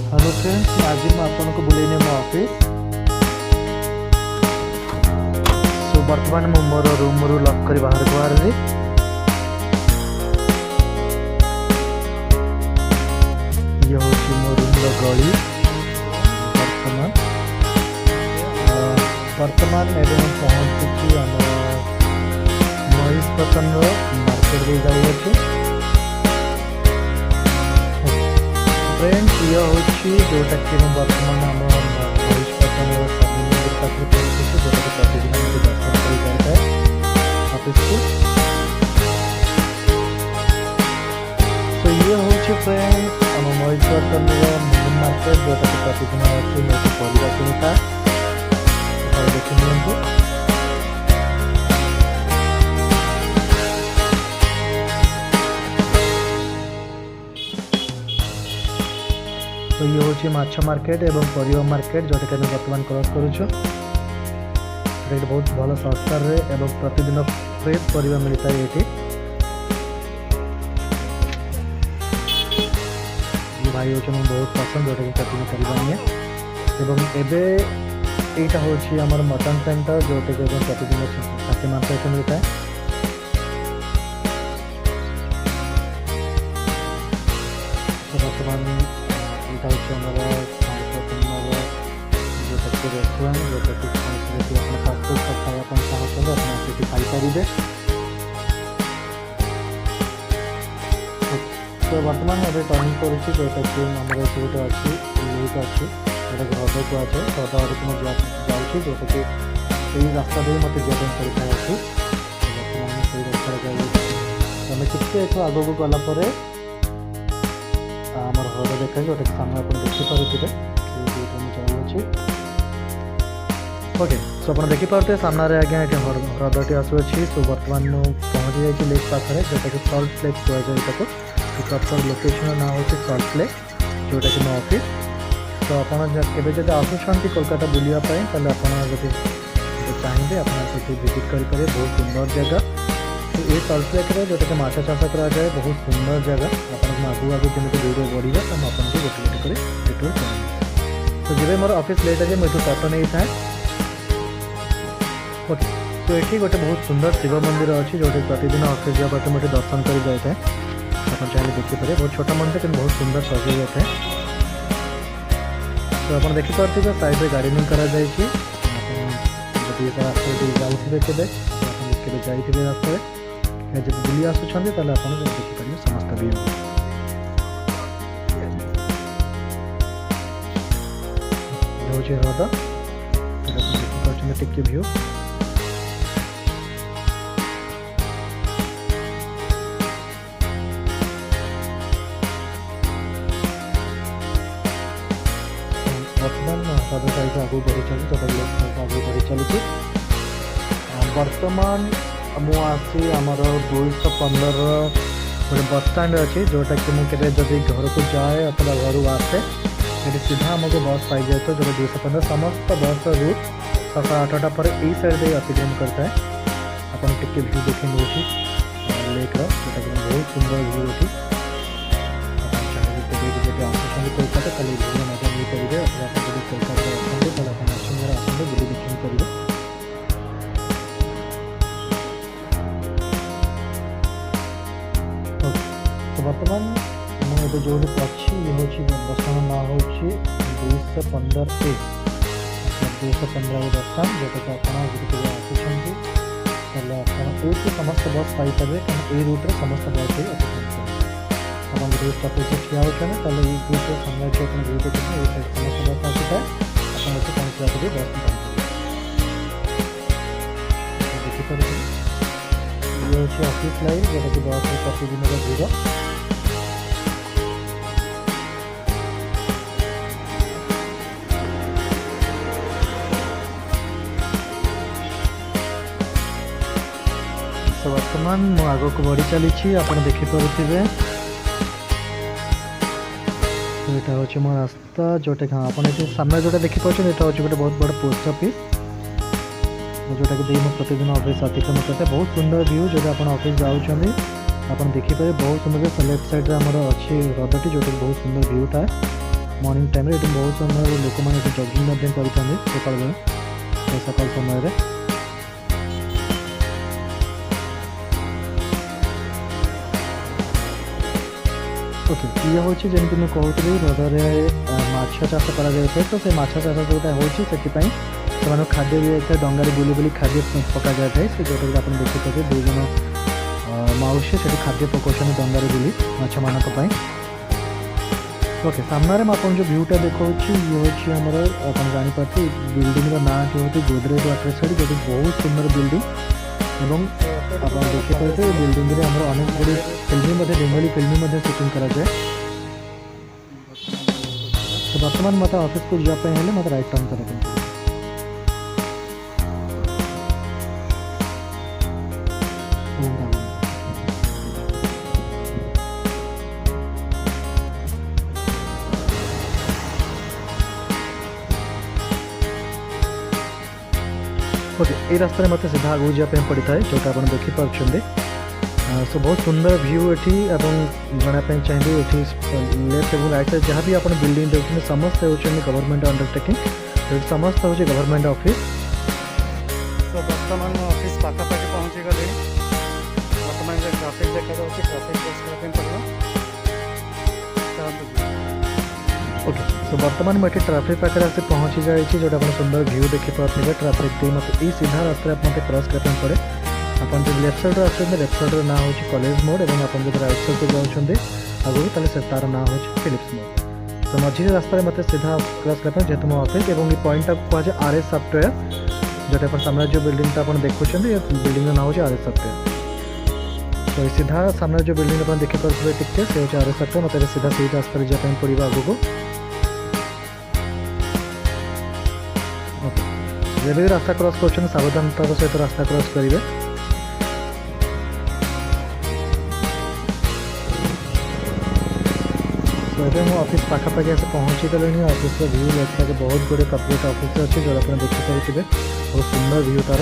Hello friends, आज मैं आपको बुलेने मो ऑफिस। सो वर्तमान मु मोर रूम रु लॉक कर बाहर को बाहरली। ये हूँ मो रूम रो गली। वर्तमान एवं पहुँची आम महिषपतन मार्केट दे जाऊँ। फ्रेंड्स, ये हूँ जोटा कि बर्तमान आम महिषपतन स्वामी मंदिर पाखे पहुँची, जोटा कि प्रतिदिन मुझे दर्शन कर जाए ऑफिस को। तो ये हूँ फ्रेंड्स आम महिषपतन मेन मार्केट, जोटा कि प्रतिदिन अच्छी मैं परिवार किणता देखी नियंतु। तो ये हूँ माछ मार्केट एवं परिवा मार्केट, जोटा कि बर्तमान क्रॉस करुचु। बहुत भल सस्तार एवं प्रतिदिन फ्रेश परिवा मिलता है ये। भाई हूँ बहुत पसंद, जोटा कि प्रतिदिन परिवा निए। एवं एवं यहाँ हूँ आम मटन सेंटर, जोटा कि प्रतिदिन खासी मांस ये मिलता है। बर्तमान यहाँ हूँ जोटा कि रेस्टोरेंट, जोटा कि फास्टफुड सब खावाई चाहते आप खाईपारे। तो बर्तमान अभी टर्निंग कर जोटा कि आम गोटे अच्छी लिक अच्छी जोटा कि हृदय कहुए हृदय आड़ को मुझे जाऊँगी, जोटा कि यही रास्ता दे मत जावाई पड़ता है। बर्तमान से रास्ता जाऊँ आम टे आग को गलापर आम हृदय देखा, जोटा कि सामने आप देखिपे जाऊँगी। ओके, सो आप देखिपे सामने आज्ञा ये हृदयटी आसूँ। सो बर्तमान मुझे पहुँची जाइए लेक पाखे, जोटा कि सल्ट लेक कहुए। प्रॉपर लोकेशन ना हूँ सल्ट लेक, जोटा कि मो ऑफिस। तो आपड़ आसुँच कोलकाता बुलायापी तेल आप चाहिए आप विजिट करेंगे। बहुत सुंदर जगह। तो ये सल्ट लेक्रे जोटा कि माछ चाष कराए, बहुत सुंदर जगह। आपको आगू आगू जमी वीडियो बढ़िया तो मुझे आपको गोटे गोटे कर डिटेल करेंगे। तो जब मोर ऑफिस लेट है मुझे टटो नहीं था। ओके, तो ये गोटे बहुत सुंदर शिव मंदिर अच्छी, जोटा प्रतिदिन ऑफिस जावाटे मुझे दर्शन कर जाए। आप चाहिए देखिए, बहुत छोटा मंदिर कि बहुत सुंदर सजा जाए। तो आप देखिपे साइड में गार्डनिंग करा जाइए। रास्ता जाऊे के जाइए रास्ता जब बुली आसुँच देखिपारे समस्त व्यू। हूँ हृदय देखिए टिके व्यू। बर्तमान हृदय सहित आगे बढ़ी चलती, जोटा आगे बढ़ी चलती। बर्तमान मुझे आमर 215 गोटे बस स्टाण्ड अच्छी, जोटा कि मुझे जब घर को जाए अथवा घर आसे ये सीधा आमको बस पाई जाए। तो जो 215 समस्त बस रूट सकाल 8टा पर यही साइड दे अतिक्रम करता है। आपन टिके व्यू देखें लेक जोटा कि बहुत सुंदर व्यू अच्छी। चाहिए कोलकाता कल भिडियो मजा नहीं करेंगे, अथवा आप कोलकाता आसते कल आप नरसिंहर आसते बुले देखी करेंगे। तो बर्तमान मुझे जो अच्छी ये हूँ बस स्टाण ना हूँ 215A, 215 बस स्टाण, जोटा कि आप आसुँच आप समस्त बस पाइपर कारण ये रूट्रे समस्त बस ही अतिक्रम करें। आप स्टपेज ठिया होते हैं तेल ये सामने अच्छे व्यू देखते हैं। ये साइड समस्त बस आसी है, आप कौन जाते बस देखिए। ये हूँ ऑफिस लाइन, जोटा कि बस प्रतिदिन भीड़। तो वर्तमान मु आग को बढ़ी चली आप देखिपे। तो यहाँ हूँ मो रास्ता, जोटा कि हाँ आप सामने जोटा देखिपे। यहाँ हूँ गोटे बहुत बड़ा पोस्ट ऑफिस, जोटा कि प्रतिदिन ऑफिस अतिक्रम करते। बहुत सुंदर व्यू, जो आप ऑफिस जाऊँगी आप देखिपारे। बहुत सुंदर से लेफ्ट साइड आमर अच्छी हृदयटी, जोटा कि बहुत सुंदर व्यू था। मॉर्निंग टाइम ये बहुत समय लोक मैंने जगिंग करें सकाल बेले सकाल समय। ओके ये हूँ जमी मुझे कहती हृदय माछ चाष कर तो से माछ चाष जोटा हो खाद्य भी एक डंगार बुली बुली खाद्य पका जाए से जोटा आप देखिए दुई जन माउसी से खाद्य पकाउन डंगार बुली माछ मान। ओके सामने में आपन जो भ्यूटा देखा ये हूँ आम आप जापारे बिल्डिंग ना हूँ गोदरेज वाटर साइड जो बहुत सुंदर बिल्डिंग एवं आप देखिए बिल्डिंग रे हमर अनेक गुडी फिल्म बेंगली फिल्म शूटिंग करा जाए। तो वर्तमान मत ऑफिस को जावाई मत राइट टर्न करें। ओके ये रास्ते मत सीधा आगे जावाई पड़ी था जोटा आप देखिपे। सो बहुत सुंदर व्यू ये जानापी चाहिए ये लेफ्ट और राइट साइड जहाँ भी आप बिल्डिंग देखते समस्त होती गवर्नमेंट अंडरटेकिंग ये समस्त हूँ गवर्नमेंट ऑफिस। तो बर्तमान ऑफिस पाखापाखि पहुँची गली बर्तमान ट्राफिक देखा ट्राफिक पड़ो। ओके सो बर्तमान मुझे ट्राफिक पाखे आसी पहुँची जाइए जोटा आप सुंदर व्यू देखिपे ट्राफिक मत ये सीधा रास्ते आप मत क्रॉस करने पड़े। आप जो लेफ्ट साइड आते लेफ्ट साइड ना हूँ कॉलेज मोड और आप जो राइट साइड को जाऊँच आगे तो तार ना हूँ फिलिप्स मोड। तो मझे रास्ते मत सीधा क्रॉस करते जेहतु मो ऑफिस और ये पॉइंट कहुए RS सॉफ्टवेयर जोटा आप सामने जो बिल्डिंग आप देखुं ये बिल्डिंग ना हूँ RS सॉफ्टवेयर। तो सीधा सामने जो बिल्डिंग आप देखिपे टिके से हूँ RS सॉफ्टवेयर मतलब सीधा सही रास्ते जावाई पड़ो आगू। जब भी रास्ता क्रॉस कर सावधानतार सहित रास्ता क्रॉस करेंगे। तो ये मुझे ऑफिस पाखापाखि आसे पहुँची गली ऑफिस व्यू देखा बहुत गुड़े कॉर्पोरेट ऑफिस अच्छे जो आप देखिपे बहुत सुंदर व्यू तार।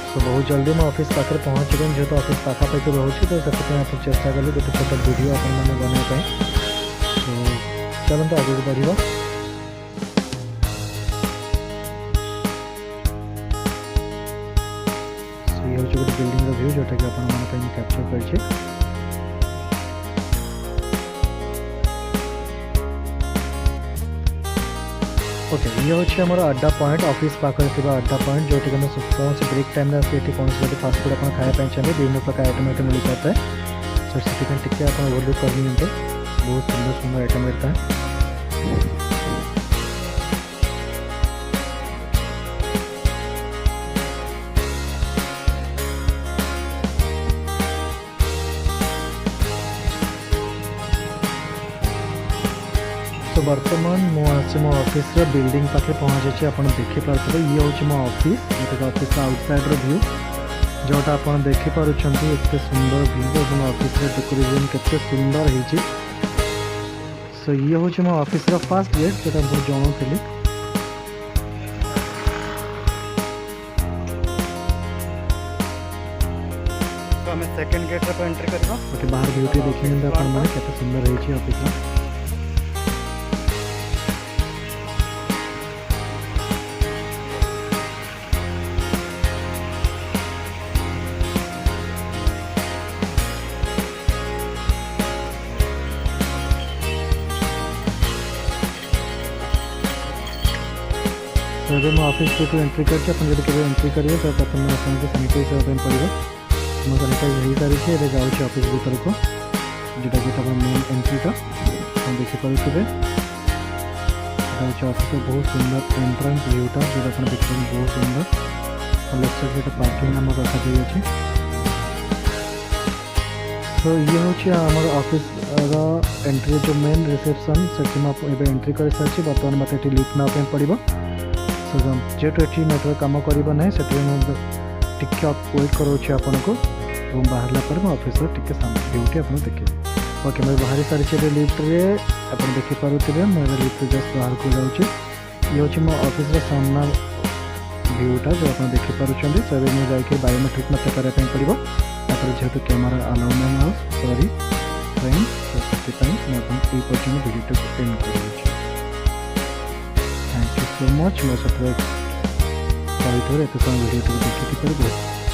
तो बहुत जल्दी मैं ऑफिस पाखे पहुँची गई जेहतु ऑफिस पाखापाखि रोचे तो से आप चेष्टा कली गोटे छोट वीडियो आपने बनवाई। तो चलते आगे बढ़ा। ये हूँ गोटे बिल्डिंग व्यू जोटा कि आप कैप्चर कर। ओके ये हूँ आम अड्डा पॉइंट ऑफिस पाखे अड्डा पॉइंट जो कौन से ब्रेक टाइम कौन से फास्ट फूड आप खायापी चाहिए विभिन्न प्रकार आइटम ये मिल जाता है। सो से टिके आप ओवरलुक कर दिखाते बहुत सुंदर सुंदर आइटम मिलता है। तो वर्तमान मुझे मो ऑफिस बिल्डिंग पाखे पहुँचे आप देखिपे ये हूँ मो ऑफिस ये ऑफिस आउटसाइड व्यू जोटा आप देखिपुं एत सुंदर व्यू और ऑफिस डेकोरेशन केते सुंदर है। सो ये हूँ मो ऑफिस फर्स्ट गेट जोटा मुझे जनाऊली। तो आम सेकेंड गेट एंट्री करवा। ओके बाहर ब्यूटी देखिए आप सुंदर है ऑफिस। तो मैं ऑफिस को एंट्री करके एंट्री करेंगे तो प्रथम आपको सानिटाइज करने पड़ो। मैं सानिटाइज हो सारी ये जाऊँच ऑफिस भीतर को जोटा कि आप मेन एंट्रीटा देखिपे ऑफिस बहुत सुंदर एंट्रेंस व्यूटा जो आप देखिए बहुत सुंदर लेफ्ट साइड पार्किंग आम रखा। तो ये हूँ आम ऑफिस एंट्री जो मेन रिसेप्शन से एंट्री कर सारी बर्तमान मत ये लिफ्ट ना पड़ो। जेहेतु ये नेटवर्क कम करना से टिके वेट करोचे आपन को बाहर पर ऑफिस टिके ड्यूटी आप देखिए। ओके मैं बाहरी सारी लिफ्ट रे आप देखिपे मैं लिफ्ट जस्ट बाहर को जाऊँगी। ये हूँ मो ऑफिस सामना भ्यूटा जो आप देखिपुंट सो मुझे बायोमेट्रिक मत कराया पड़ो जेहेतु कैमेरा अलाउ नहीं आ सॉरी फ्रेंड्स तो से मुझे पर्यटन भिडियो एंड कर थैंक यू सो मच मो सहित एत समय भिडियो देखी बहुत